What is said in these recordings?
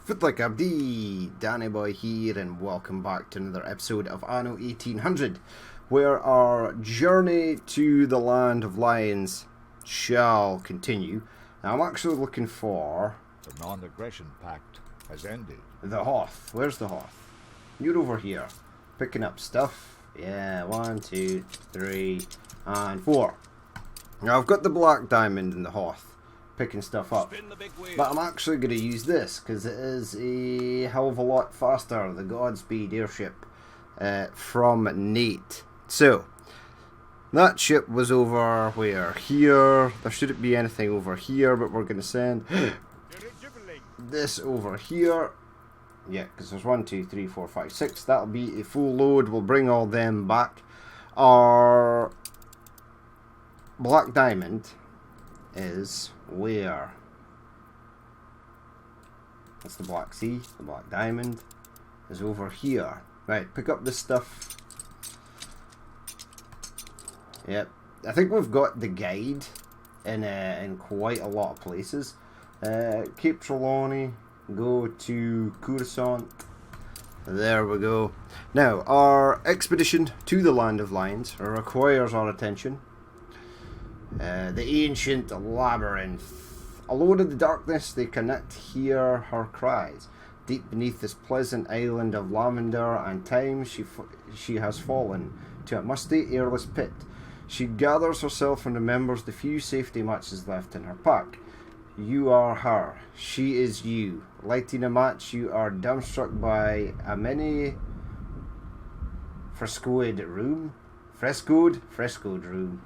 Footlick Abdi, Danny Boy here, and welcome back to another episode of Anno 1800, where our journey to the land of lions shall continue. Now, I'm actually looking for... The non-aggression pact has ended. The Hoth. Where's the Hoth? You're over here, picking up stuff. Yeah, 1, 2, 3, and 4. Now, I've got the black diamond in the Hoth. Picking stuff up, but I'm actually going to use this because it is a hell of a lot faster, the Godspeed airship from Nate. So that ship was over where? Here. There shouldn't be anything over here, but we're going to send this over here. Yeah, because there's 1, 2, 3, 4, 5, 6. That'll be a full load. We'll bring all them back. Our black diamond is where? That's the Black Sea. The Black Diamond is over here. Right, pick up this stuff. Yep, I think we've got the guide in quite a lot of places. Cape Trelawney, go to Coruscant. There we go. Now, our expedition to the Land of Lions requires our attention. The ancient Labyrinth. Alone in the darkness, they cannot hear her cries. Deep beneath this pleasant island of lavender and thyme, she has fallen to a musty, airless pit. She gathers herself and remembers the few safety matches left in her pack. You are her. She is you. Lighting a match, you are dumbstruck by a many frescoed room. Frescoed room.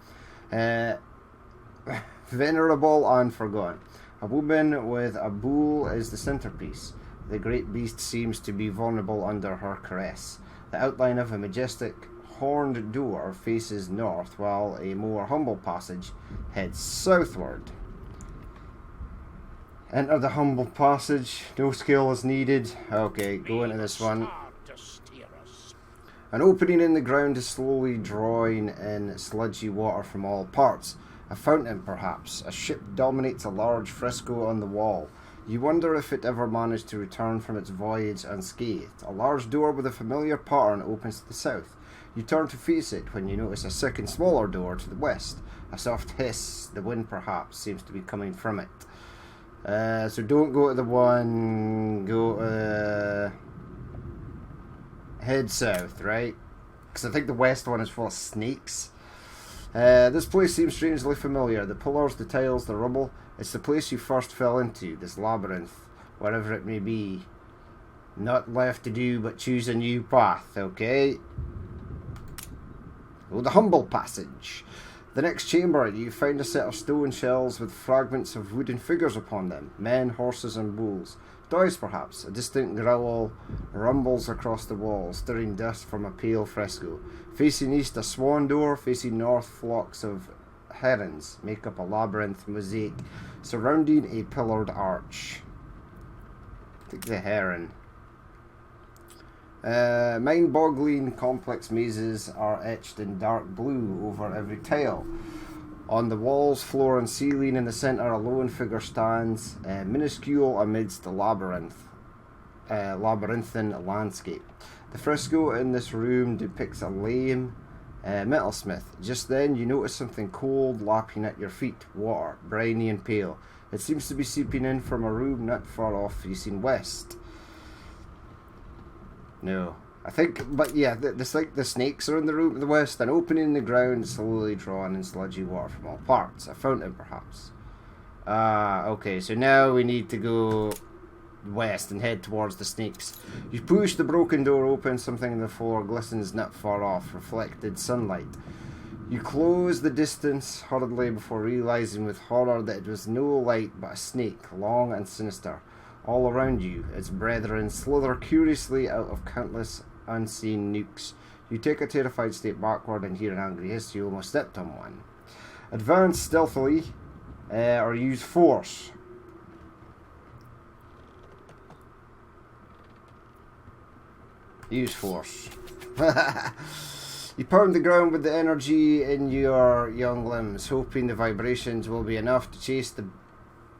Venerable and forgotten. A woman with a bull is the centerpiece. The great beast seems to be vulnerable under her caress. The outline of a majestic horned door faces north, while a more humble passage heads southward. Enter the humble passage. No skill is needed. Okay, go into this one. An opening in the ground is slowly drawing in sludgy water from all parts. A fountain, perhaps. A ship dominates a large fresco on the wall. You wonder if it ever managed to return from its voyage unscathed. A large door with a familiar pattern opens to the south. You turn to face it when you notice a second smaller door to the west. A soft hiss, the wind perhaps, seems to be coming from it. So don't go to the one, go head south, right? Because I think the west one is full of snakes. This place seems strangely familiar. The pillars, the tiles, the rubble. It's the place you first fell into, this labyrinth, wherever it may be. Not left to do but choose a new path, okay? Oh, the humble passage. The next chamber, you find a set of stone shells with fragments of wooden figures upon them. Men, horses and bulls. Toys, perhaps. A distant growl rumbles across the wall, stirring dust from a pale fresco. Facing east, a swan door. Facing north, flocks of herons make up a labyrinth mosaic surrounding a pillared arch. Take the heron. Mind-boggling complex mazes are etched in dark blue over every tile. On the walls, floor and ceiling in the centre, a lone figure stands, minuscule amidst the labyrinthine landscape. The fresco in this room depicts a lame metalsmith. Just then you notice something cold lapping at your feet, water, briny and pale. It seems to be seeping in from a room not far off facing west. No. I think, but yeah, the snakes are in the room to the west. An opening in the ground slowly drawn in sludgy water from all parts. A fountain, perhaps. Okay, so now we need to go west and head towards the snakes. You push the broken door open. Something in the floor glistens not far off, reflected sunlight. You close the distance hurriedly before realizing with horror that it was no light but a snake, long and sinister. All around you, its brethren slither curiously out of countless unseen nooks. You take a terrified step backward and hear an angry hiss. You almost stepped on one. Advance stealthily, or use force. Use force. You pound the ground with the energy in your young limbs, hoping the vibrations will be enough to chase the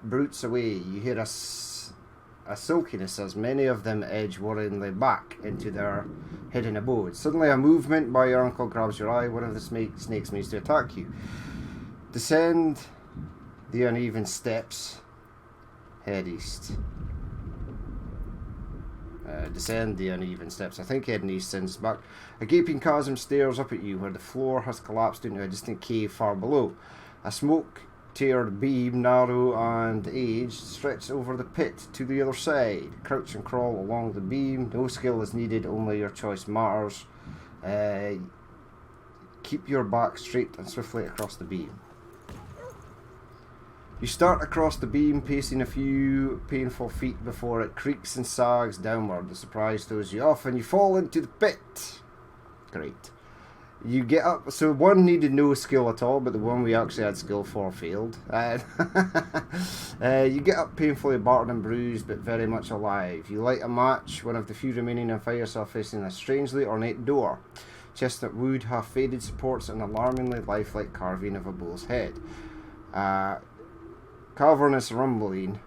brutes away. You hear a a silkiness as many of them edge worryingly back into their hidden abode. Suddenly a movement by your uncle grabs your eye. One of the snakes means to attack you. Descend the uneven steps. Head east. Descend the uneven steps. I think heading east sends us back. A gaping chasm stares up at you where the floor has collapsed into a distant cave far below. A smoke-tiered beam, narrow and aged, stretches over the pit to the other side. Crouch and crawl along the beam. No skill is needed, only your choice matters. Keep your back straight and swiftly across the beam. You start across the beam, pacing a few painful feet before it creaks and sags downward. The surprise throws you off and you fall into the pit. Great. You get up, so one needed no skill at all, but the one we actually had skill for failed. You get up painfully battered and bruised, but very much alive. You light a match, one of the few remaining, and find yourself facing a strangely ornate door. Chestnut wood, half-faded, supports an alarmingly lifelike carving of a bull's head. Cavernous rumbling,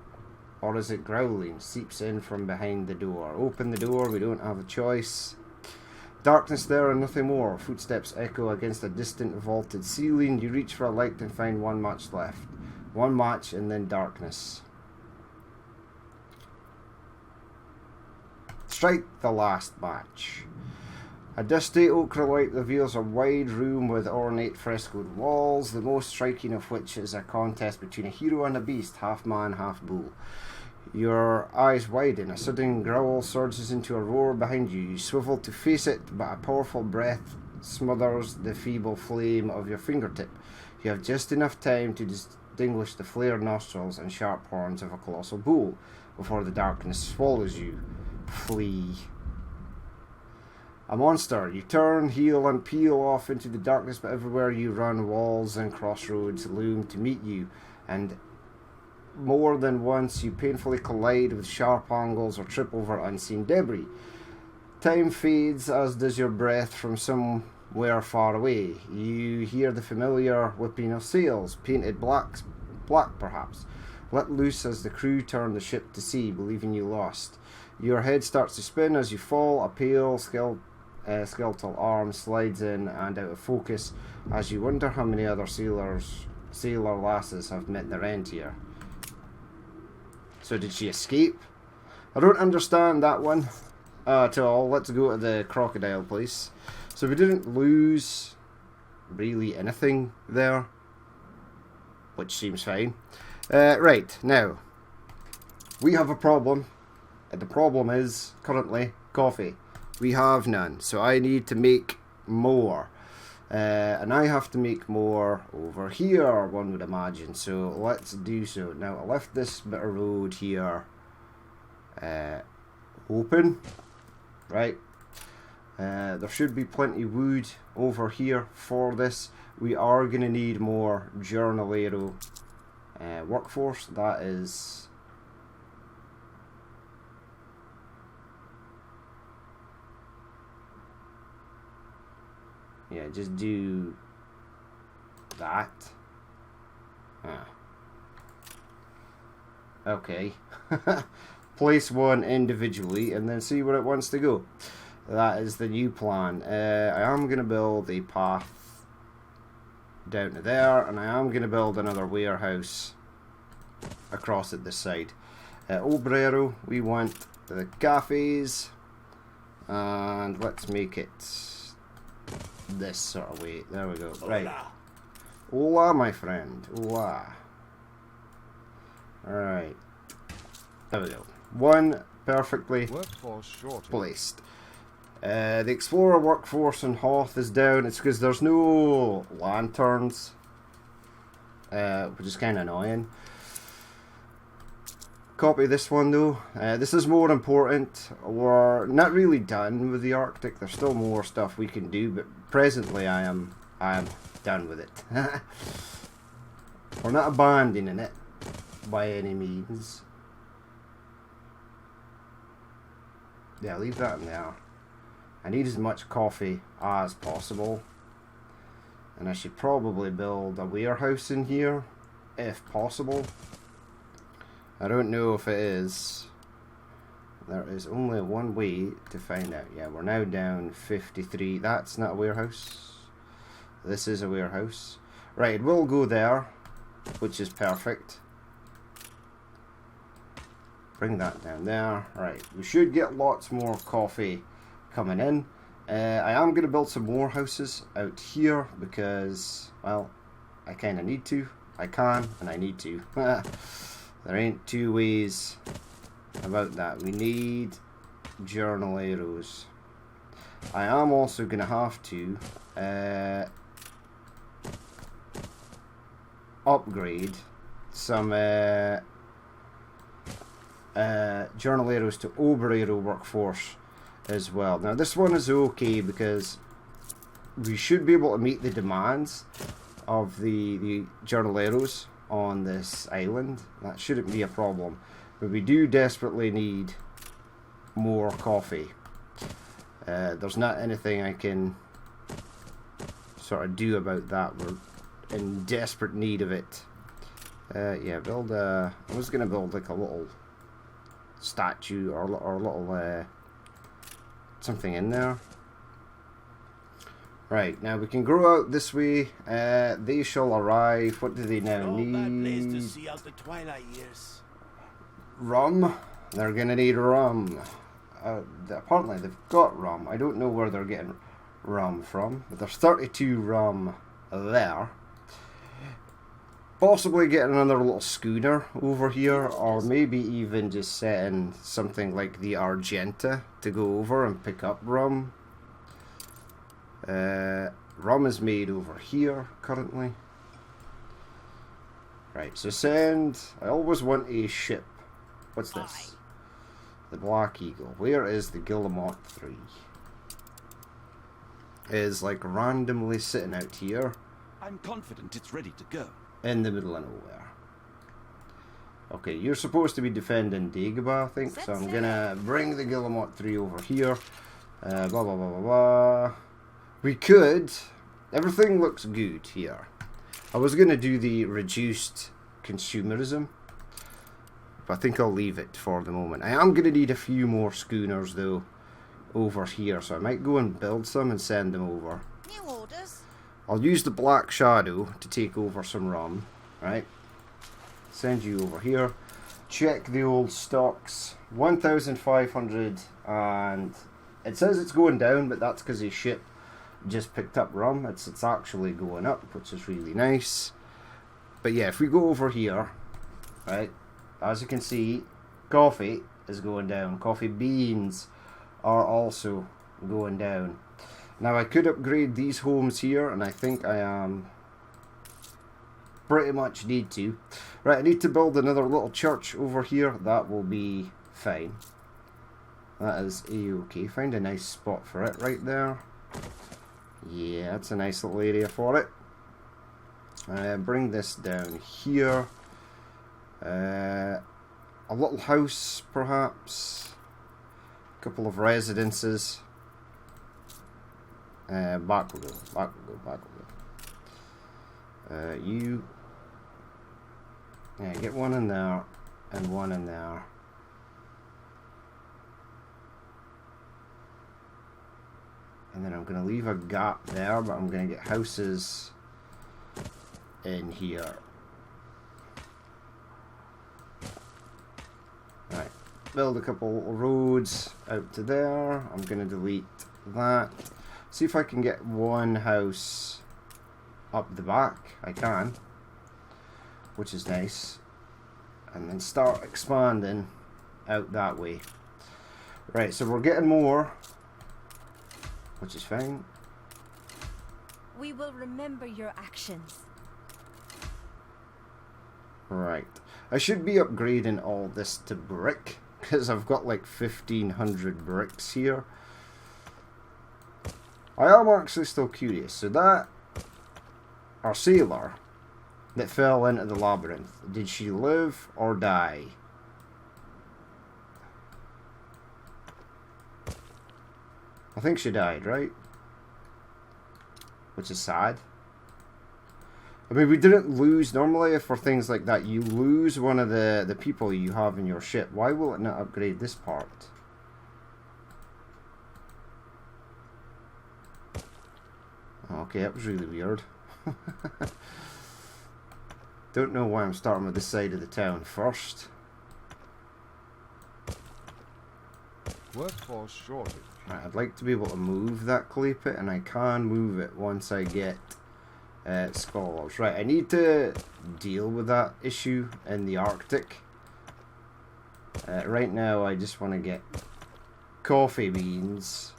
or is it growling, seeps in from behind the door. Open the door, we don't have a choice. Darkness there and nothing more. Footsteps echo against a distant vaulted ceiling. You reach for a light and find one match left. One match and then darkness. Strike the last match. A dusty ochre light reveals a wide room with ornate frescoed walls, the most striking of which is a contest between a hero and a beast, half man, half bull. Your eyes widen, a sudden growl surges into a roar behind you. You swivel to face it, but a powerful breath smothers the feeble flame of your fingertip. You have just enough time to distinguish the flared nostrils and sharp horns of a colossal bull before the darkness swallows you. Flee. A monster. You turn, heal, and peel off into the darkness, but everywhere you run, walls and crossroads loom to meet you, and more than once you painfully collide with sharp angles or trip over unseen debris. Time fades, as does your breath from somewhere far away. You hear the familiar whipping of sails, painted black perhaps, let loose as the crew turn the ship to sea, believing you lost. Your head starts to spin as you fall, a pale skeletal arm slides in and out of focus as you wonder how many other sailor lasses have met their end here. So did she escape? I don't understand that one at all. Let's go to the crocodile place. So we didn't lose really anything there, which seems fine. Right, now we have a problem. The problem is currently coffee. We have none, so I need to make more. And I have to make more over here, one would imagine. So let's do so. Now I left this bit of road here open, right? There should be plenty of wood over here for this. We are going to need more journalero workforce. That is... yeah, just do that. Okay. Place one individually and then see where it wants to go. That is the new plan. I am going to build a path down to there, and I am going to build another warehouse across at this side. Obrero, we want the cafes, and let's make it this sort of way. There we go. Right. Hola, my friend. Hola. Alright. There we go. One perfectly placed. The explorer workforce in Hoth is down. It's because there's no lanterns, which is kind of annoying. Copy this one though. This is more important. We're not really done with the Arctic. There's still more stuff we can do, but presently I am done with it. We're not abandoning it by any means. Yeah, leave that in there. I need as much coffee as possible, and I should probably build a warehouse in here if possible. I don't know if it is There is only one way to find out. Yeah, we're now down 53. That's not a warehouse. This is a warehouse. Right, we'll go there, which is perfect. Bring that down there. Right, we should get lots more coffee coming in. I am going to build some more houses out here because, well, I kind of need to. I can and I need to. There ain't two ways about that. We need journal arrows. I am also going to have to upgrade some journal arrows to over arrow workforce as well. Now this one is okay because we should be able to meet the demands of the journal arrows on this island. That shouldn't be a problem, but we do desperately need more coffee. There's not anything I can sort of do about that. We're in desperate need of it. Yeah, build a... I was going to build like a little statue or little something in there. Right, now we can grow out this way. They shall arrive. What do they now need? To see out the twilight years. Rum. They're gonna need rum. Apparently they've got rum. I don't know where they're getting rum from, but there's 32 rum there. Possibly getting another little schooner over here, or maybe even just setting something like the Argenta to go over and pick up rum. Rum is made over here currently. Right, so send... I always want a ship. What's this? The Black Eagle. Where is the Guillemot 3? Is like randomly sitting out here. I'm confident it's ready to go. In the middle of nowhere. Okay, you're supposed to be defending Dagobah, I think. So I'm gonna bring the Guillemot 3 over here. Blah blah blah blah blah. We could... Everything looks good here. I was going to do the reduced consumerism, but I think I'll leave it for the moment. I am going to need a few more schooners, though, over here, so I might go and build some and send them over. New orders. I'll use the Black Shadow to take over some rum, right? Send you over here. Check the old stocks. 1,500, and it says it's going down, but that's because his ship just picked up rum. It's actually going up, which is really nice. But yeah, if we go over here, right, as you can see, coffee is going down. Coffee beans are also going down. Now I could upgrade these homes here, and I think I am pretty much need to. Right, I need to build another little church over here. That will be fine. That is a-okay. Find a nice spot for it right there. Yeah, that's a nice little area for it. Bring this down here. A little house, perhaps. A couple of residences. Back we go. Back we go. Back we go. You. Yeah, get one in there and one in there. And then I'm going to leave a gap there, but I'm going to get houses in here. Right, build a couple roads out to there. I'm going to delete that. See if I can get one house up the back. I can, which is nice. And then start expanding out that way. Right, so we're getting more, which is fine. We will remember your actions. Right. I should be upgrading all this to brick, because I've got like 1,500 bricks here. I am actually still curious. So that, our sailor that fell into the labyrinth, did she live or die? I think she died, right? Which is sad. I mean, we didn't lose. Normally, for things like that, you lose one of the people you have in your ship. Why will it not upgrade this part? Okay, that was really weird. Don't know why I'm starting with this side of the town first. Workforce shortage. Right, I'd like to be able to move that clay pit, and I can move it once I get scholars. Right, I need to deal with that issue in the Arctic. Right now, I just want to get coffee beans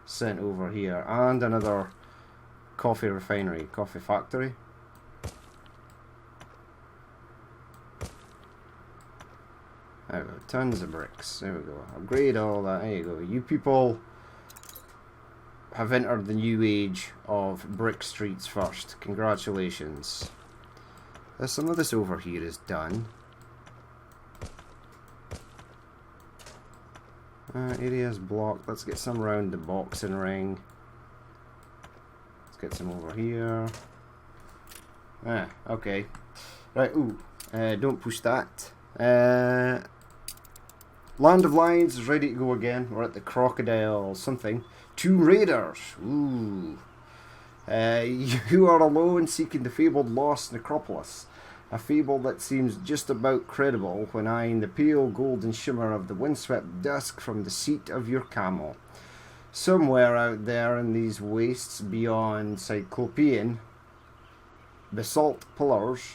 sent over here, and another coffee refinery, coffee factory. There we go, tons of bricks. There we go. Upgrade all that. There you go. You people have entered the new age of brick streets first. Congratulations. Some of this over here is done. Area's blocked. Let's get some round the boxing ring. Let's get some over here. Okay. Right, ooh. Don't push that. Land of Lions is ready to go again. We're at the Crocodile something. 2 raiders. Ooh. You are alone seeking the fabled lost necropolis. A fable that seems just about credible when eyeing the pale golden shimmer of the windswept dusk from the seat of your camel. Somewhere out there in these wastes beyond Cyclopean basalt pillars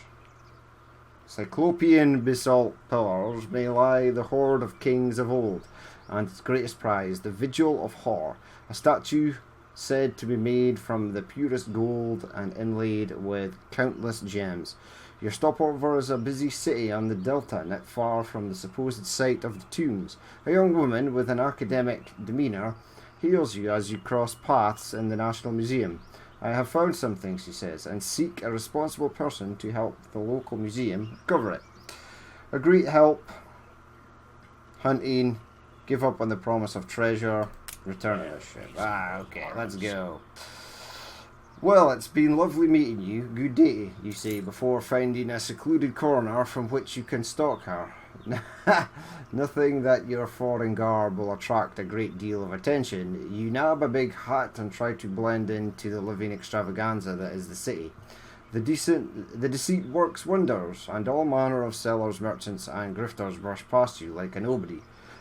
may lie the hoard of kings of old, and its greatest prize, the Vigil of Hor, a statue said to be made from the purest gold and inlaid with countless gems. Your stopover is a busy city on the delta, not far from the supposed site of the tombs. A young woman with an academic demeanour hails you as you cross paths in the National Museum. I have found something, she says, and seek a responsible person to help the local museum recover it. Agree to help hunting, give up on the promise of treasure, return to the ship. Okay, let's go. Well, it's been lovely meeting you. Good day, you say, before finding a secluded corner from which you can stalk her. Nothing that your foreign garb will attract a great deal of attention. You nab a big hat and try to blend into the living extravaganza that is the city. The deceit works wonders, and all manner of sellers, merchants, and grifters brush past you like a nobody.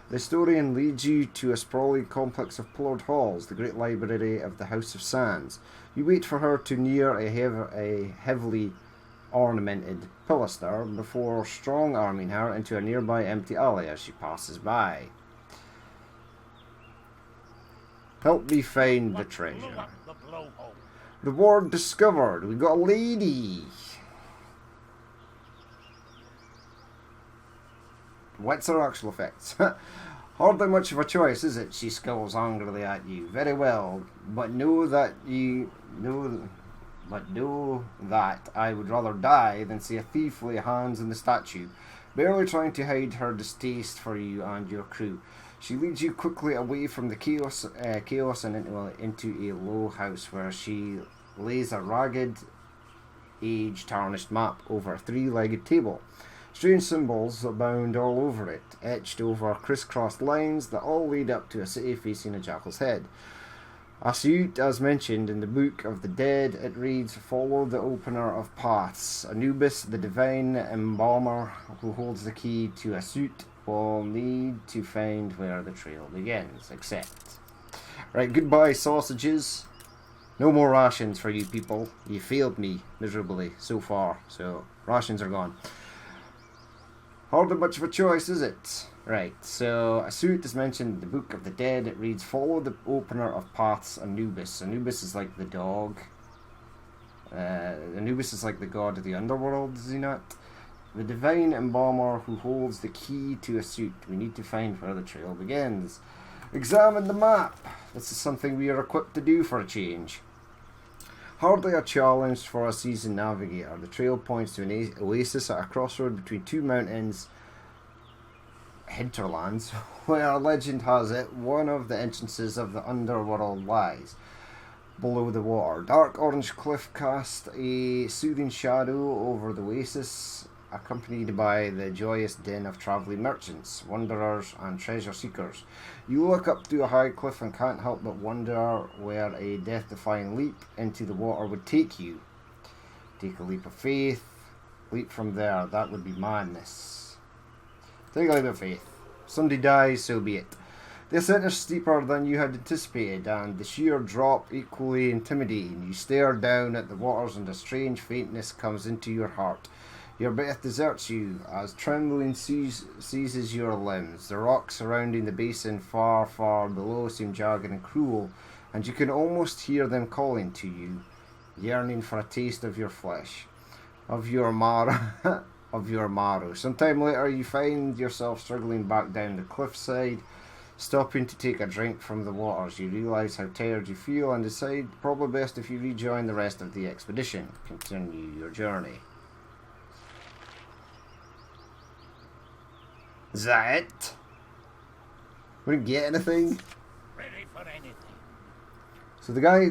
The historian leads you to a sprawling complex of pillared halls, the great library of the House of Sands. You wait for her to near a heavily ornamented pilaster before strong-arming her into a nearby empty alley as she passes by. Help me find the treasure. Reward discovered. We got a lady. What's her actual effects? Hardly much of a choice, is it? She scolds angrily at you. Very well, but know that I would rather die than see a thief lay hands on the statue, barely trying to hide her distaste for you and your crew. She leads you quickly away from the chaos and into a low house where she lays a ragged, age-tarnished map over a 3-legged table. Strange symbols abound all over it, etched over crisscrossed lines that all lead up to a city facing a jackal's head. A suit, as mentioned in the Book of the Dead, it reads, follow the opener of paths. Anubis, the divine embalmer who holds the key to a suit, will need to find where the trail begins. Accept. Right, goodbye sausages. No more rations for you people. You failed me miserably so far, so rations are gone. Hardly much of a choice, is it? Right, so a suit is mentioned in the Book of the Dead. It reads, follow the opener of paths, Anubis. Anubis is like the dog. Anubis is like the god of the underworld, is he not? The divine embalmer who holds the key to a suit. We need to find where the trail begins. Examine the map. This is something we are equipped to do for a change. Hardly a challenge for a seasoned navigator. The trail points to an oasis at a crossroad between 2 mountains, hinterlands, where legend has it one of the entrances of the underworld lies. Below the water, dark orange cliff cast a soothing shadow over the oasis, accompanied by the joyous din of travelling merchants, wanderers, and treasure seekers. You look up to a high cliff and can't help but wonder where a death-defying leap into the water would take you. Take a leap of faith. Leap from there. That would be madness. Take a leap of faith. Somebody dies, so be it. The ascent is steeper than you had anticipated, and the sheer drop equally intimidating. You stare down at the waters, and a strange faintness comes into your heart. Your breath deserts you as trembling seizes your limbs. The rocks surrounding the basin far, far below seem jagged and cruel, and you can almost hear them calling to you, yearning for a taste of your flesh, of your marrow. Of your marrow. Sometime later, you find yourself struggling back down the cliffside, stopping to take a drink from the waters. You realise how tired you feel and decide probably best if you rejoin the rest of the expedition. Continue your journey. Is that it? We didn't get anything? Ready for anything. So the guy...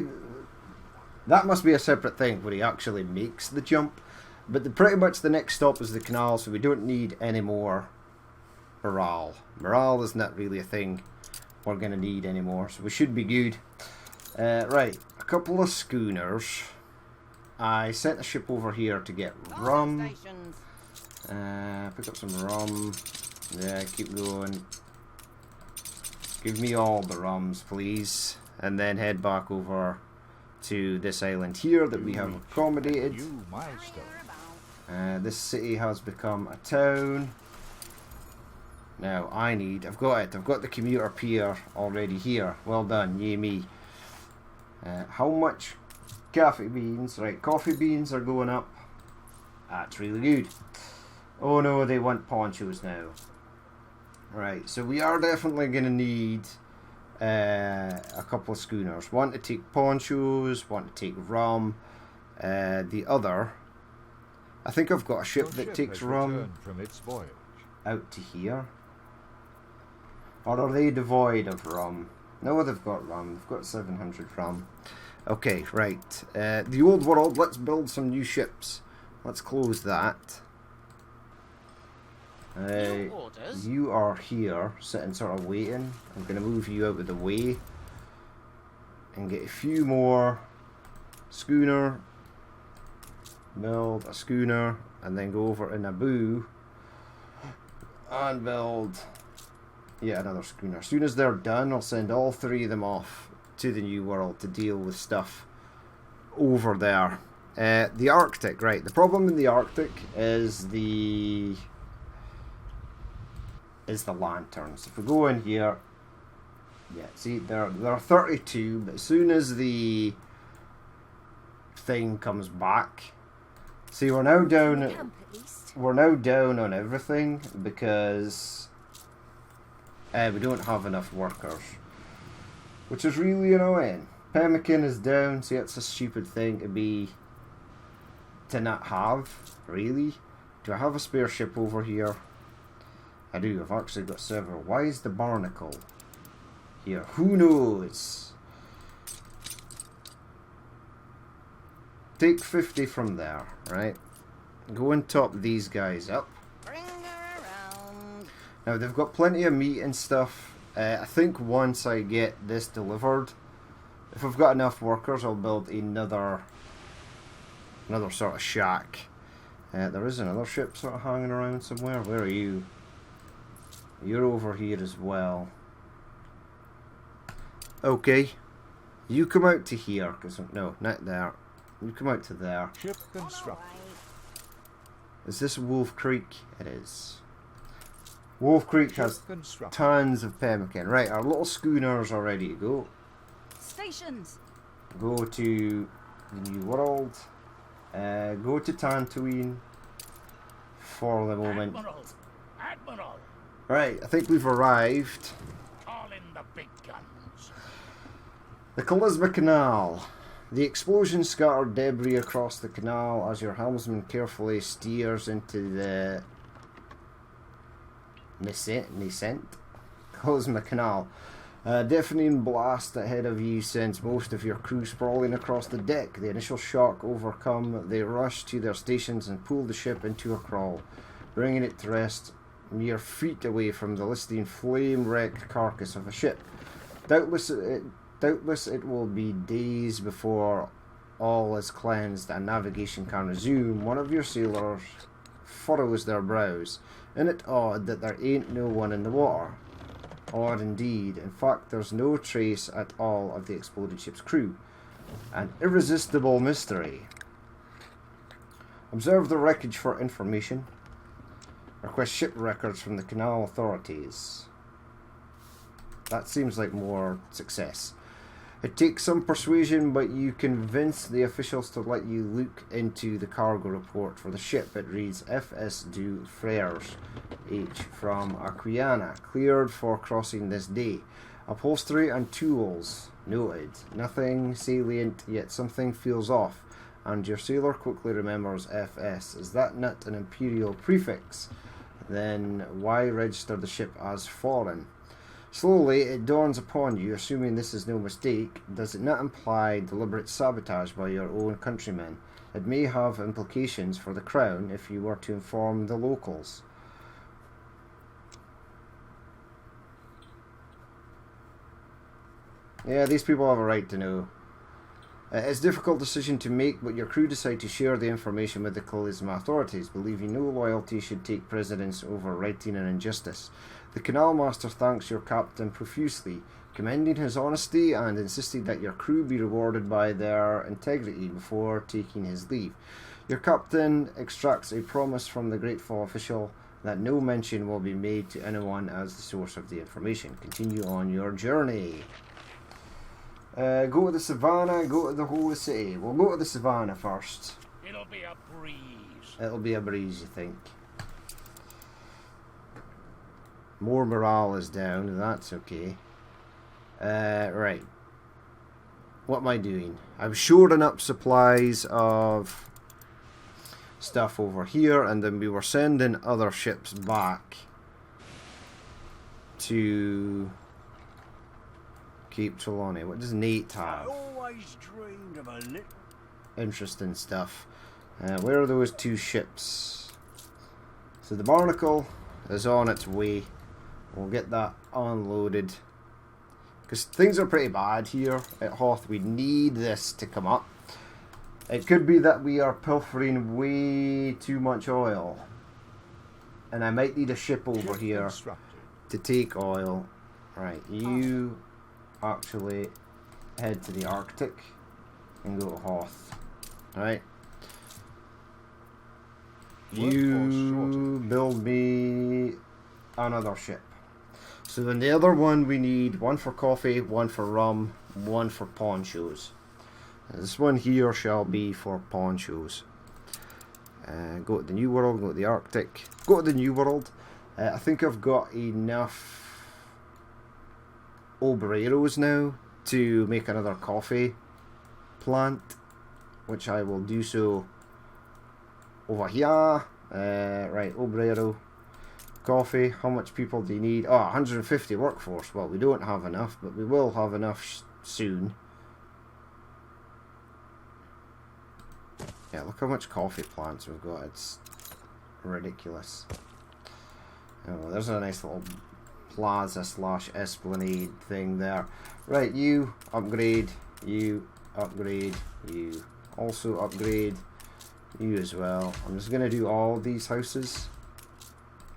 That must be a separate thing where he actually makes the jump. But pretty much the next stop is the canal, so we don't need any more morale. Morale is not really a thing we're going to need anymore, so we should be good. Right, a couple of schooners. I sent a ship over here to get rum. Pick up some rum. Yeah, keep going. Give me all the rums, please. And then head back over to this island here that we have accommodated. New milestone. This city has become a town. Now I've got the commuter pier already here. Well done, yay me. How much coffee beans? Right, coffee beans are going up. That's really good. Oh no, they want ponchos now. Right, so we are definitely going to need a couple of schooners. One to take ponchos, one to take rum. The other, I think I've got a ship that takes rum from its voyage. out to here. Or are they devoid of rum? No, they've got rum. They've got 700 rum. Okay, right. The old world, let's build some new ships. Let's close that. You are here, sitting sort of waiting. I'm going to move you out of the way. And get a few more schooner. Build a schooner. And then go over to Naboo. And build... yeah, another schooner. As soon as they're done, I'll send all three of them off to the New World to deal with stuff over there. The Arctic, right. The problem in the Arctic is the lanterns. If we go in here, yeah, see, there are 32, but as soon as the thing comes back, see, we're now down on everything because we don't have enough workers, which is really annoying. Pemmican is down. See, it's a stupid thing to not have, really. Do I have a spare ship over here? I do. I've actually got several. Why is the barnacle here? Who knows? Take 50 from there, right? Go and top these guys up. Bring her around. Now they've got plenty of meat and stuff. I think once I get this delivered, if I've got enough workers, I'll build another sort of shack. There is another ship sort of hanging around somewhere. Where are you? You're over here as well. Okay. You come out to here, cause no, not there. You come out to there. Ship constructed. Is this Wolf Creek? It is. Wolf Creek has tons of pemmican. Right, our little schooners are ready to go. Stations. Go to the New World. Go to Tatooine for the moment. Admiral, Right, I think we've arrived. call in the big guns. The Charisma Canal. The explosion scattered debris across the canal as your helmsman carefully steers into the nascent Charisma Canal. A deafening blast ahead of you sends most of your crew sprawling across the deck. The initial shock overcome, they rush to their stations and pull the ship into a crawl, bringing it to rest mere feet away from the listing flame-wrecked carcass of a ship. Doubtless it will be days before all is cleansed and navigation can resume. One of your sailors furrows their brows. Isn't it odd that there ain't no one in the water? Odd indeed. In fact, there's no trace at all of the exploded ship's crew. An irresistible mystery. Observe the wreckage for information. Request ship records from the canal authorities. That seems like more success. It takes some persuasion, but you convince the officials to let you look into the cargo report for the ship. It reads FS Du Frères H from Aquiana, cleared for crossing this day. Upholstery and tools noted. Nothing salient, yet something feels off, and your sailor quickly remembers FS. Is that not an imperial prefix? Then why register the ship as foreign? Slowly, it dawns upon you, assuming this is no mistake, does it not imply deliberate sabotage by your own countrymen? It may have implications for the crown if you were to inform the locals. Yeah, these people have a right to know. It's a difficult decision to make, but your crew decide to share the information with the Charisma authorities, believing no loyalty should take precedence over righting an injustice. The Canal Master thanks your captain profusely, commending his honesty and insisting that your crew be rewarded by their integrity before taking his leave. Your captain extracts a promise from the grateful official that no mention will be made to anyone as the source of the information. Continue on your journey. Go to the savannah, go to the holy city. We'll go to the savannah first. It'll be a breeze. It'll be a breeze, you think. More morale is down, that's okay. Right. What am I doing? I'm shoring up supplies of stuff over here, and then we were sending other ships back to Cape Trelawney. What does Nate have? I always dreamed of a little. Interesting stuff. Where are those two ships? So the Barnacle is on its way. We'll get that unloaded. Because things are pretty bad here at Hoth. We need this to come up. It could be that we are pilfering way too much oil. And I might need a ship over here to take oil. Right, you actually head to the Arctic and go to Hoth. Right. You build me another ship. So then the other one we need one for coffee, one for rum, one for ponchos. This one here shall be for ponchos. Go to the New World, go to the Arctic, go to the New World. I think I've got enough obreros now to make another coffee plant, which I will do so over here. Right, obrero. Coffee, how much people do you need? Oh, 150 workforce. Well, we don't have enough, but we will have enough soon. Yeah, look how much coffee plants we've got. It's ridiculous. Oh, there's a nice little plaza / esplanade thing there. Right, you upgrade, you upgrade, you also upgrade, you as well. I'm just going to do all these houses.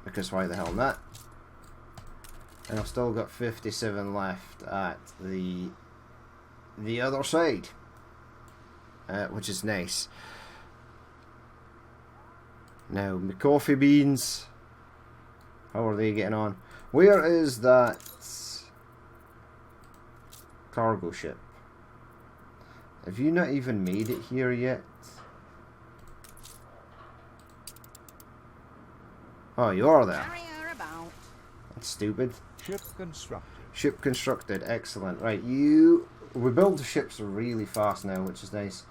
Because why the hell not? And I've still got 57 left at the other side, which is nice. Now, my coffee beans, how are they getting on? Where is that cargo ship? Have you not even made it here yet? Oh, you are there. That's stupid. Ship constructed. Ship constructed. Excellent. Right, we build the ships really fast now, which is nice.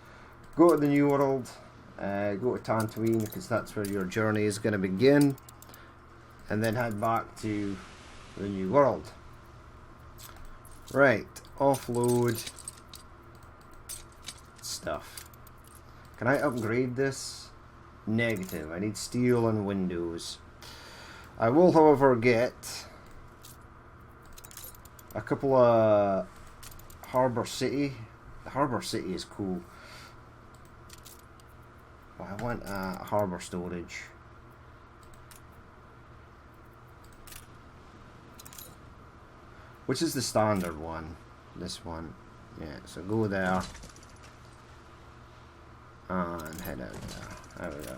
Go to the New World. Go to Tatooine, because that's where your journey is going to begin. And then head back to the New World. Right, offload stuff. Can I upgrade this? Negative. I need steel and windows. I will, however, get a couple of Harbour City. The Harbour City is cool. Well, I want harbour storage. Which is the standard one? This one. Yeah, so go there. And head out there. There we go.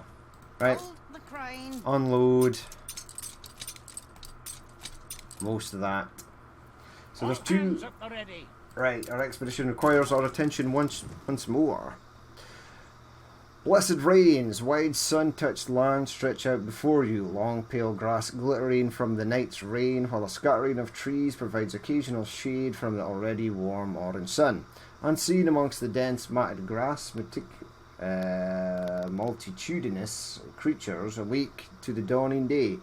Right. Hold the crane. Unload most of that. So there's two. Hands at the ready. Right, our expedition requires our attention once more. Blessed rains, wide sun-touched land stretch out before you, long pale grass glittering from the night's rain, while a scattering of trees provides occasional shade from the already warm orange sun. Unseen amongst the dense matted grass, multitudinous creatures awake to the dawning day,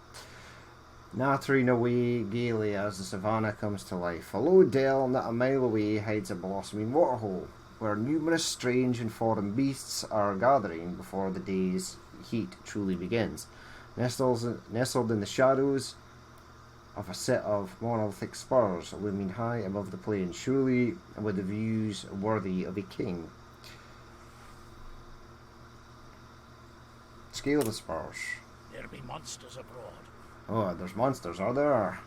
nattering away gaily as the savannah comes to life. A low dell not a mile away hides a blossoming waterhole, where numerous strange and foreign beasts are gathering before the day's heat truly begins. Nestled in the shadows of a set of monolithic spurs looming high above the plain, surely with the views worthy of a king. Scale the spurs. There be monsters abroad. Oh, there's monsters, are there?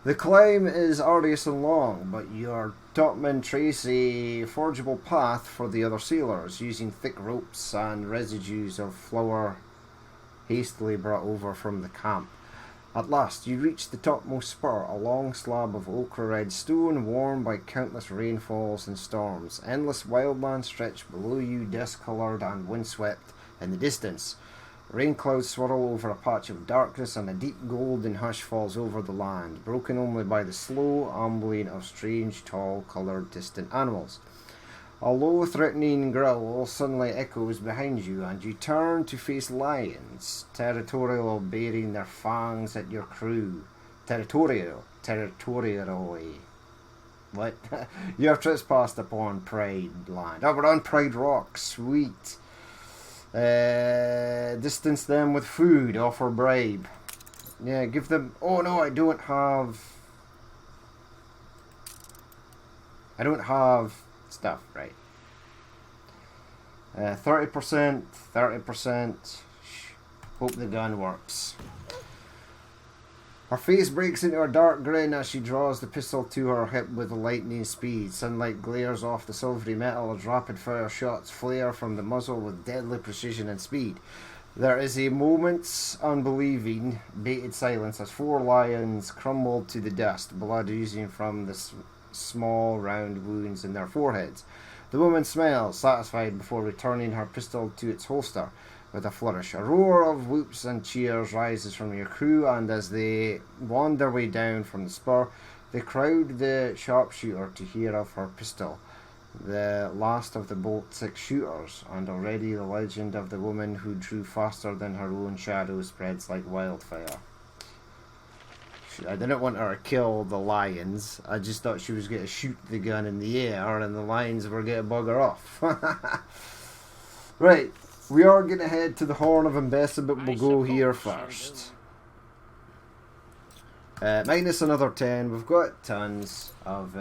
The climb is arduous and long, but your topmen trace a forgeable path for the other sailors, using thick ropes and residues of flour hastily brought over from the camp. At last, you reach the topmost spur, a long slab of ochre-red stone, worn by countless rainfalls and storms. Endless wildlands stretch below you, dust-coloured and windswept in the distance. Rain clouds swirl over a patch of darkness, and a deep golden hush falls over the land, broken only by the slow ambling of strange, tall-coloured, distant animals. A low, threatening growl suddenly echoes behind you, and you turn to face lions, territorial, baring their fangs at your crew. Territorially. What? You have trespassed upon Pride Land. Oh, we're on Pride Rock. Sweet. Distance them with food, offer bribe. Yeah, give them... Oh no, I don't have stuff, right. 30%, 30%. Hope the gun works. Her face breaks into a dark grin as she draws the pistol to her hip with lightning speed. Sunlight glares off the silvery metal as rapid-fire shots flare from the muzzle with deadly precision and speed. There is a moment's unbelieving, bated silence as 4 lions crumble to the dust, blood oozing from the small, round wounds in their foreheads. The woman smiles, satisfied, before returning her pistol to its holster. With a flourish, a roar of whoops and cheers rises from your crew, and as they wander their way down from the spur, they crowd the sharpshooter to hear of her pistol, the last of the bolt 6 shooters, and already the legend of the woman who drew faster than her own shadow spreads like wildfire. I didn't want her to kill the lions, I just thought she was going to shoot the gun in the air and the lions were going to bugger off. Right. We are going to head to the Horn of Embessa, but we'll go here first. Minus another 10. We've got tons of...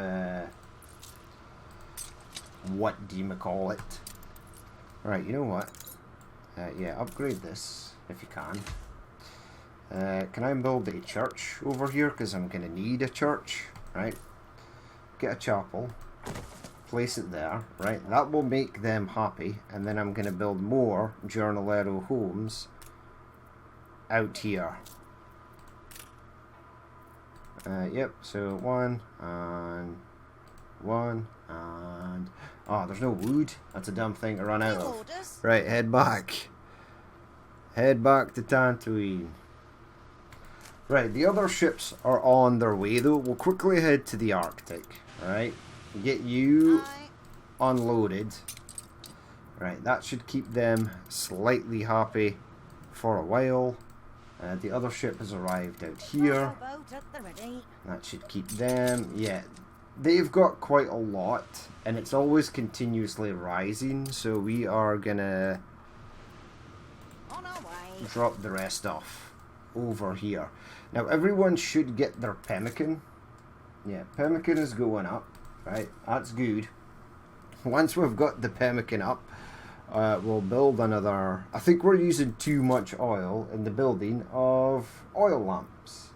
what do you call it? Right, you know what? Yeah, upgrade this, if you can. Can I build a church over here? Because I'm going to need a church. Right? Get a chapel. Place it there, right? That will make them happy, and then I'm going to build more Journalero homes out here. Yep, so 1 and 1 and... Oh, there's no wood. That's a dumb thing to run out of. Right, head back. Head back to Tatooine. Right, the other ships are on their way, though. We'll quickly head to the Arctic, right? Get you unloaded. Right, that should keep them slightly happy for a while. The other ship has arrived out here. That should keep them. Yeah, they've got quite a lot, and it's always continuously rising, so we are gonna On our way. drop the rest off over here. Now everyone should get their pemmican. Yeah, pemmican is going up, right? That's good. Once we've got the pemmican up, we'll build another. I think we're using too much oil in the building of oil lamps.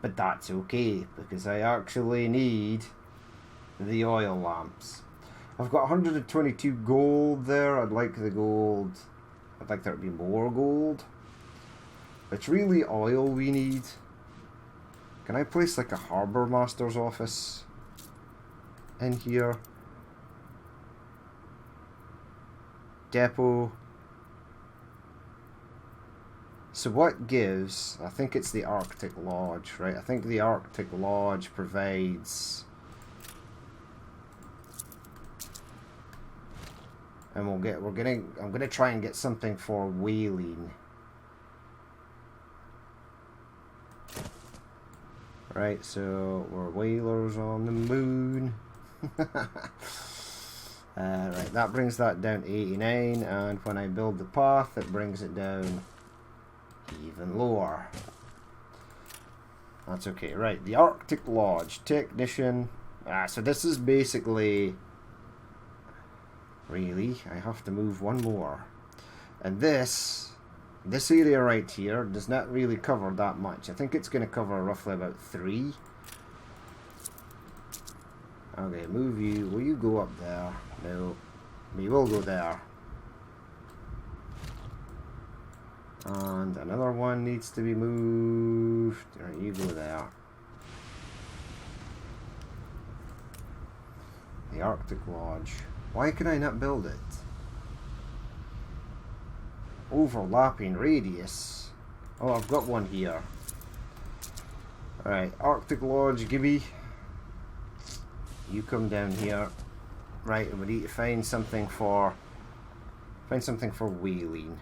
But that's okay, because I actually need the oil lamps. I've got 122 gold there. I'd like the gold. I'd like there to be more gold. It's really oil we need. Can I place like a harbour master's office in here? Depot. So what gives, I think it's the Arctic Lodge, right? I think the Arctic Lodge provides, and I'm gonna try and get something for whaling. Right, so we're whalers on the moon. Right, that brings that down to 89, and when I build the path, it brings it down even lower. That's okay. Right, the Arctic Lodge technician. So this is basically, really, I have to move one more, and this area right here does not really cover that much. I think it's going to cover roughly about 3. Okay, move you. Will you go up there? No, we will go there. And another one needs to be moved. Alright, you go there. The Arctic Lodge. Why can I not build it? Overlapping radius. Oh, I've got one here. Alright, Arctic Lodge, Gibby. You come down here. Right, and we need to find something for whaling.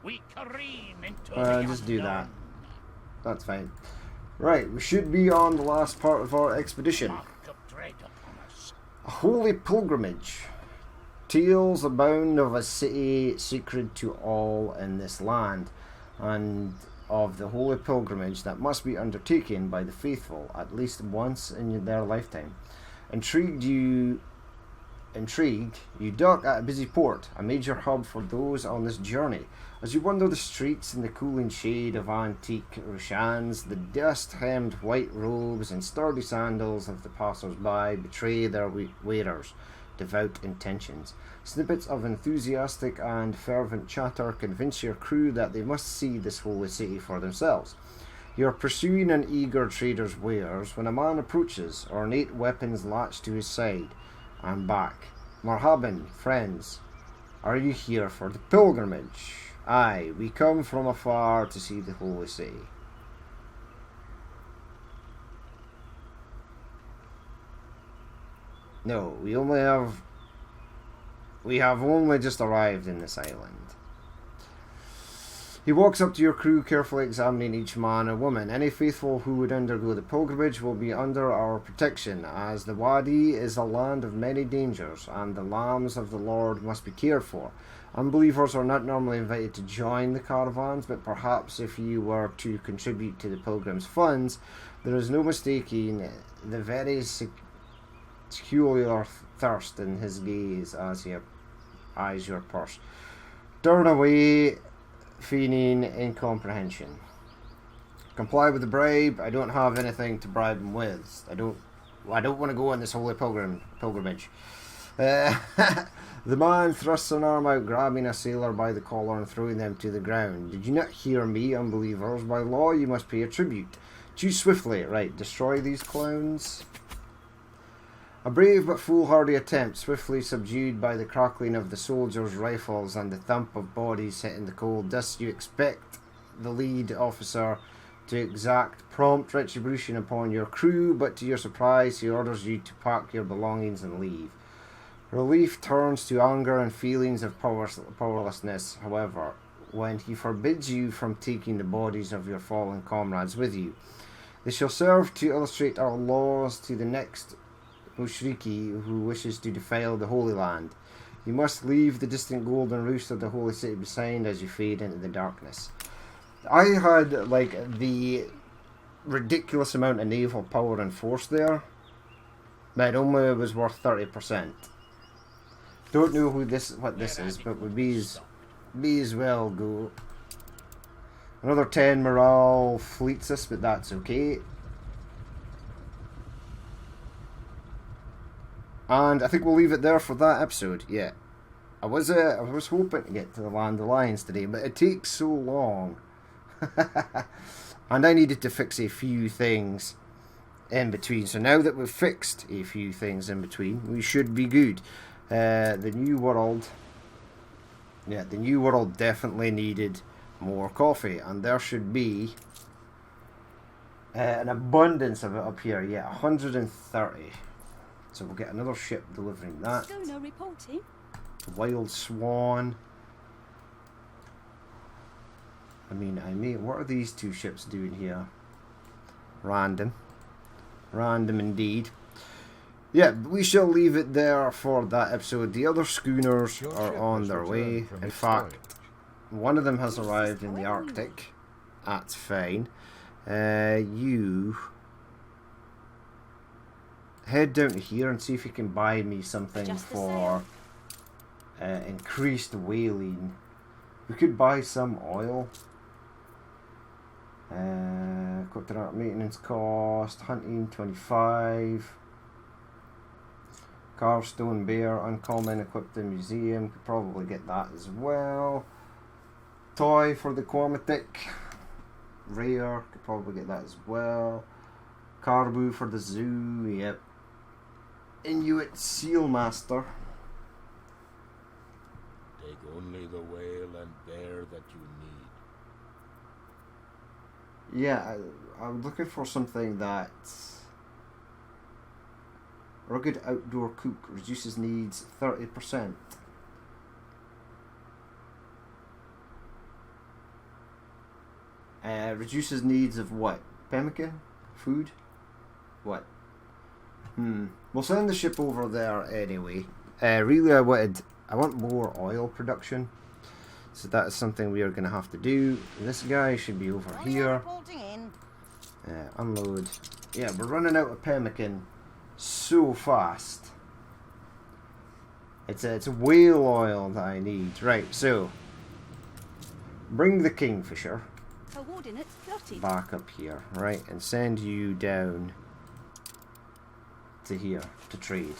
We careen into the Just do that. unknown. That's fine. Right, we should be on the last part of our expedition. Mark of dread upon us. A holy pilgrimage. Tales abound of a city sacred to all in this land, and of the holy pilgrimage that must be undertaken by the faithful at least once in their lifetime. Intrigued, you dock at a busy port, a major hub for those on this journey. As you wander the streets in the cooling shade of antique Rushans, the dust-hemmed white robes and sturdy sandals of the passers-by betray their wearers' devout intentions. Snippets of enthusiastic and fervent chatter convince your crew that they must see this holy city for themselves. You are pursuing an eager trader's wares when a man approaches, ornate weapons latched to his side. I'm back. Marhaban, friends. Are you here for the pilgrimage? Aye, we come from afar to see the holy city. No, we have only just arrived in this island. He walks up to your crew, carefully examining each man and woman. Any faithful who would undergo the pilgrimage will be under our protection, as the Wadi is a land of many dangers, and the lambs of the Lord must be cared for. Unbelievers are not normally invited to join the caravans, but perhaps if you were to contribute to the pilgrims' funds, there is no mistaking the very peculiar thirst in his gaze as he eyes your purse. Turn away, feigning incomprehension. Comply with the bribe. I don't have anything to bribe him with. I don't want to go on this holy pilgrimage. The man thrusts an arm out, grabbing a sailor by the collar and throwing them to the ground. Did you not hear me, unbelievers? By law, you must pay a tribute. Choose swiftly. Right, destroy these clowns. A brave but foolhardy attempt, swiftly subdued by the crackling of the soldiers' rifles and the thump of bodies hitting the cold dust. You expect the lead officer to exact prompt retribution upon your crew, but to your surprise he orders you to pack your belongings and leave. Relief turns to anger and feelings of powerlessness, however. when he forbids you from taking the bodies of your fallen comrades with you. They shall serve to illustrate our laws to the next Mushriki who wishes to defile the Holy Land. You must leave the distant golden roost of the holy city behind as you fade into the darkness. I had like the ridiculous amount of naval power and force there, but it only was worth 30%. Don't know what this is, but we may as well go. Another 10 morale fleets us, but that's okay. And I think we'll leave it there for that episode. Yeah, I was hoping to get to the Land Alliance today, but it takes so long. And I needed to fix a few things in between. So now that we've fixed a few things in between, we should be good. The new world. Yeah, the new world definitely needed more coffee, and there should be an abundance of it up here. Yeah, 130. So we'll get another ship delivering that. Schooner reporting. Wild Swan. What are these two ships doing here? Random. Random indeed. Yeah, we shall leave it there for that episode. The other schooners are on their way. In fact, one of them has arrived in the Arctic. That's fine. You head down to here and see if you can buy me something for increased whaling. We could buy some oil. Equipment art maintenance cost, hunting 25. Carstone Bear, uncommon, equipped in museum, could probably get that as well. Toy for the Quamatic, rare, could probably get that as well. Caribou for the zoo, yep. Inuit Sealmaster. Take only the whale and bear that you need. Yeah, I'm looking for something that rugged outdoor cook reduces needs 30%. Reduces needs of what? Pemmican? Food? What? We'll send the ship over there anyway. Really, I want more oil production. So that is something we are going to have to do. This guy should be over here. Unload. Yeah, we're running out of pemmican so fast. It's a whale oil that I need. Right, so bring the Kingfisher back up here, right, and send you down to here to trade.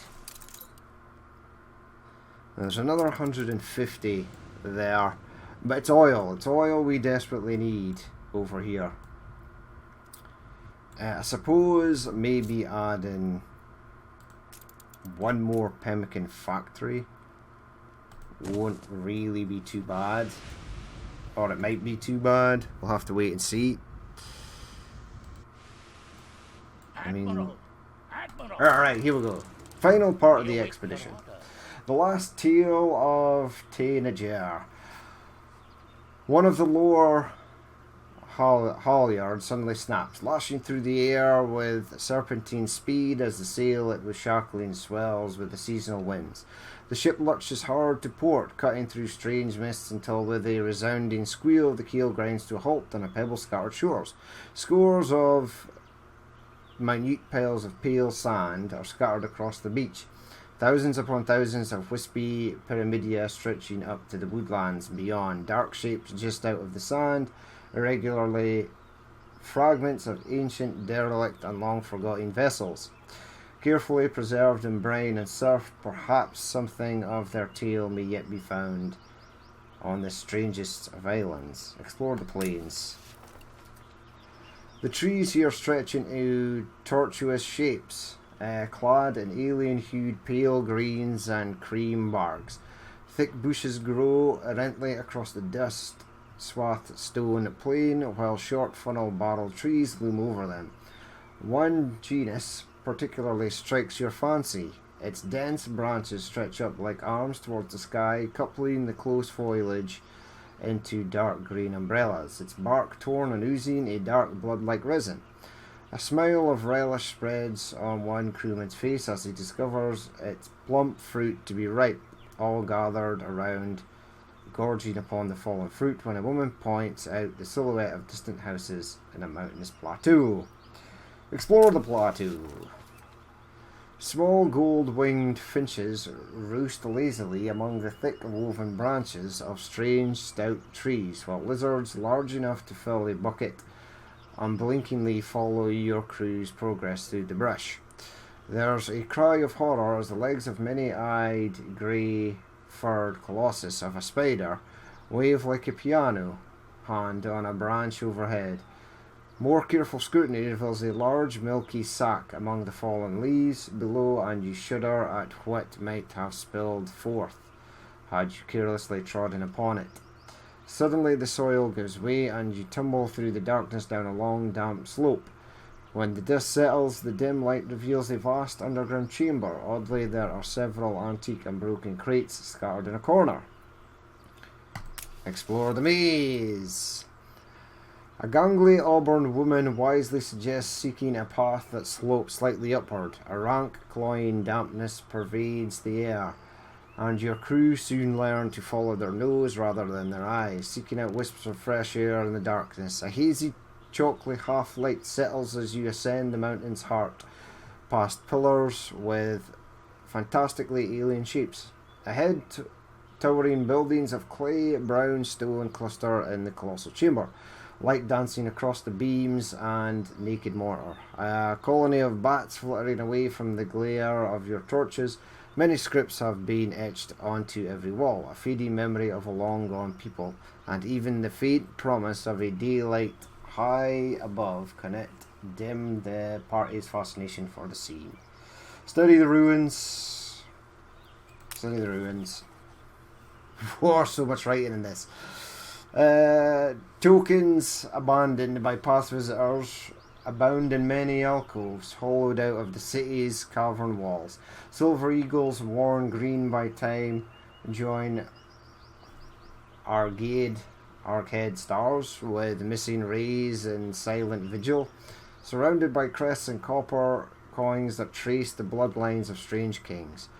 There's another 150 there, but it's oil. It's oil we desperately need over here. I suppose maybe adding one more pemmican factory won't really be too bad, or it might be too bad. We'll have to wait and see. Alright, here we go. Final part of the expedition. The last tale of Tanager. One of the lower halyards suddenly snaps, lashing through the air with serpentine speed as the sail it was shackling swells with the seasonal winds. The ship lurches hard to port, cutting through strange mists until with a resounding squeal the keel grinds to a halt on a pebble-scattered shores. Scores of minute piles of pale sand are scattered across the beach. Thousands upon thousands of wispy pyramidia stretching up to the woodlands beyond, dark shapes just out of the sand, irregularly fragments of ancient, derelict and long-forgotten vessels. Carefully preserved in brine and surf, perhaps something of their tale may yet be found on the strangest of islands. Explore the plains. The trees here stretch into tortuous shapes, clad in alien-hued pale greens and cream barks. Thick bushes grow errantly across the dust-swathed stone plain, while short funnel-barreled trees loom over them. One genus particularly strikes your fancy. Its dense branches stretch up like arms towards the sky, coupling the close foliage into dark green umbrellas, its bark torn and oozing a dark blood-like resin. A smile of relish spreads on one crewman's face as he discovers its plump fruit to be ripe, all gathered around, gorging upon the fallen fruit, when a woman points out the silhouette of distant houses in a mountainous plateau. Explore the plateau. Small gold-winged finches roost lazily among the thick woven branches of strange stout trees, while lizards large enough to fill a bucket unblinkingly follow your crew's progress through the brush. There's a cry of horror as the legs of many-eyed, grey-furred colossus of a spider wave like a piano hand on a branch overhead. More careful scrutiny reveals a large milky sack among the fallen leaves below, and you shudder at what might have spilled forth had you carelessly trodden upon it. Suddenly the soil gives way and you tumble through the darkness down a long damp slope. When the dust settles, the dim light reveals a vast underground chamber. Oddly, there are several antique and broken crates scattered in a corner. Explore the maze. A gangly auburn woman wisely suggests seeking a path that slopes slightly upward. A rank, cloying dampness pervades the air, and your crew soon learn to follow their nose rather than their eyes, seeking out wisps of fresh air in the darkness. A hazy, chalky half-light settles as you ascend the mountain's heart, past pillars with fantastically alien shapes. Ahead, towering buildings of clay brown stone cluster in the colossal chamber, light dancing across the beams and naked mortar. A colony of bats fluttering away from the glare of your torches. Many scripts have been etched onto every wall, a fading memory of a long-gone people, and even the faint promise of a daylight high above cannot dim the party's fascination for the scene. Study the ruins. Study the ruins. Oh, so much writing in this. Tokens abandoned by past visitors abound in many alcoves hollowed out of the city's cavern walls. Silver eagles worn green by time join arcade stars with missing rays in silent vigil, surrounded by crests and copper coins that trace the bloodlines of strange kings.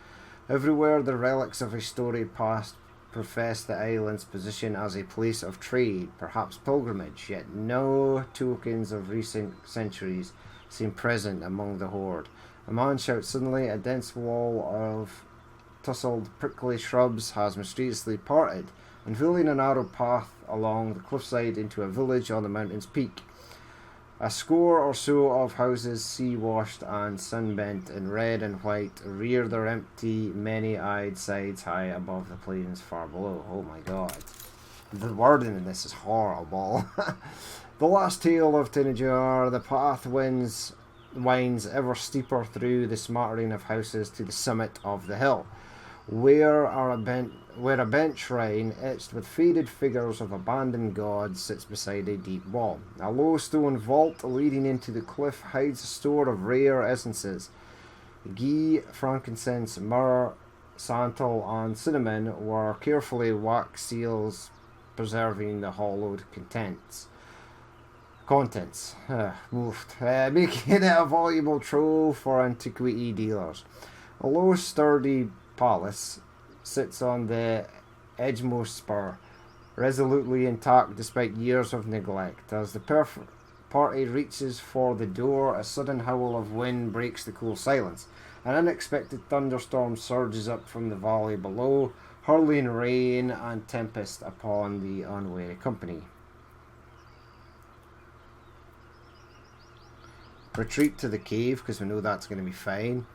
Everywhere the relics of a storied past profess the island's position as a place of trade, perhaps pilgrimage, yet no tokens of recent centuries seem present among the horde. A man shouts suddenly. A dense wall of tousled prickly shrubs has mysteriously parted, unveiling a narrow path along the cliffside into a village on the mountain's peak. A score or so of houses, sea-washed and sunbent in red and white, rear their empty, many-eyed sides high above the plains far below. Oh my god. The wording in this is horrible. The last tale of Tinajar, the path winds ever steeper through the smattering of houses to the summit of the hill, where a bent shrine etched with faded figures of abandoned gods sits beside a deep wall. A low stone vault leading into the cliff hides a store of rare essences. Ghee, frankincense, myrrh, santal and cinnamon were carefully wax seals preserving the hollowed contents, making it a valuable trove for antiquity dealers. A low sturdy palace sits on the edgemost spur, resolutely intact despite years of neglect. As the party reaches for the door, a sudden howl of wind breaks the cool silence. An unexpected thunderstorm surges up from the valley below, hurling rain and tempest upon the unwary company. Retreat to the cave, because we know that's going to be fine.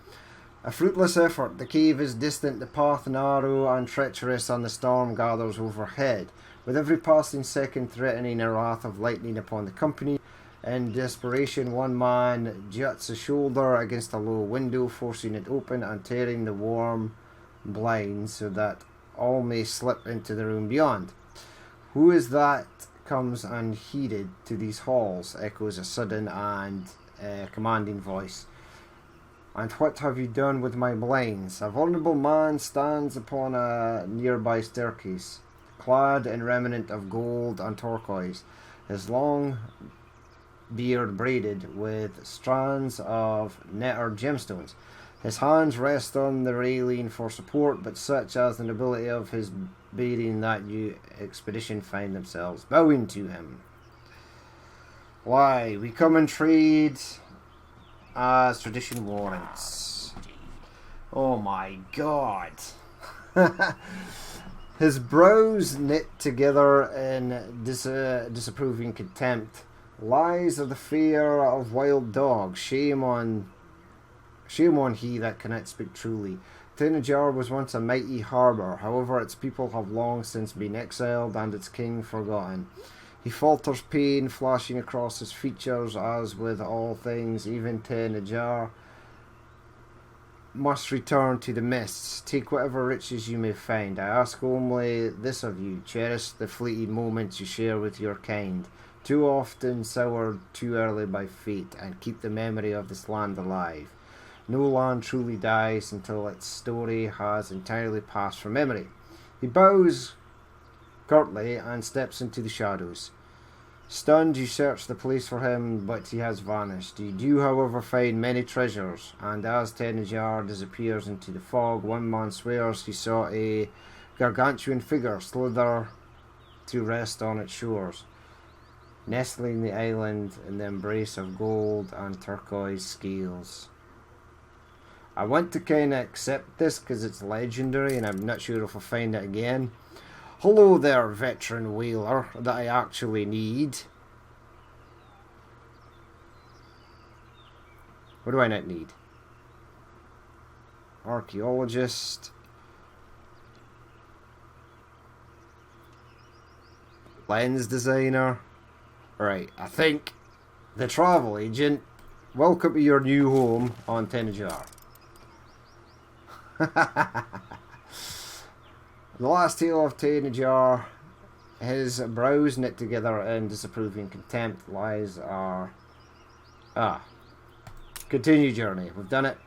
A fruitless effort. The cave is distant, the path narrow and treacherous, and the storm gathers overhead, with every passing second threatening a wrath of lightning upon the company. In desperation, one man juts a shoulder against a low window, forcing it open and tearing the warm blinds so that all may slip into the room beyond. Who is that comes unheeded to these halls? Echoes a sudden and commanding voice. And what have you done with my blinds? A vulnerable man stands upon a nearby staircase, clad in remnant of gold and turquoise, his long beard braided with strands of netted gemstones. His hands rest on the railing for support, but such as the nobility of his bearing that new expedition find themselves bowing to him. Why, we come and trade as tradition warrants. Oh my god. His brows knit together in disapproving contempt. Lies of the fear of wild dogs. Shame on he that cannot speak truly. Tanajar was once a mighty harbour, however its people have long since been exiled and its king forgotten. He falters, pain flashing across his features, as with all things, even Tanajar must return to the mists. Take whatever riches you may find. I ask only this of you: cherish the fleeting moments you share with your kind, too often soured too early by fate, and keep the memory of this land alive. No land truly dies until its story has entirely passed from memory. He bows curtly and steps into the shadows. Stunned, you search the place for him, but he has vanished. You do, however, find many treasures, and as Tanajar disappears into the fog, one man swears he saw a gargantuan figure slither to rest on its shores, nestling the island in the embrace of gold and turquoise scales. I want to kind of accept this because it's legendary and I'm not sure if I'll find it again. Hello there, veteran whaler that I actually need. What do I not need? Archaeologist. Lens designer. Right, I think the travel agent. Welcome to your new home on Tanajar. The last tale of Tanajar, his brows knit together in disapproving contempt. Lies are... Continue journey. We've done it.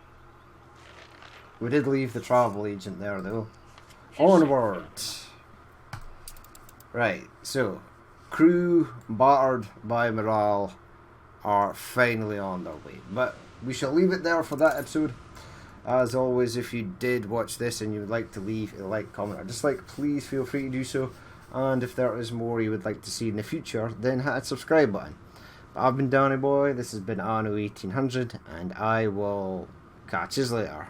We did leave the travel agent there though. Onward. Right, so crew battered by morale are finally on their way. But we shall leave it there for that episode. As always, if you did watch this and you would like to leave a like, comment or dislike, please feel free to do so. And if there is more you would like to see in the future, then hit that subscribe button. But I've been Danny Boy, this has been Anno 1800, and I will catch you later.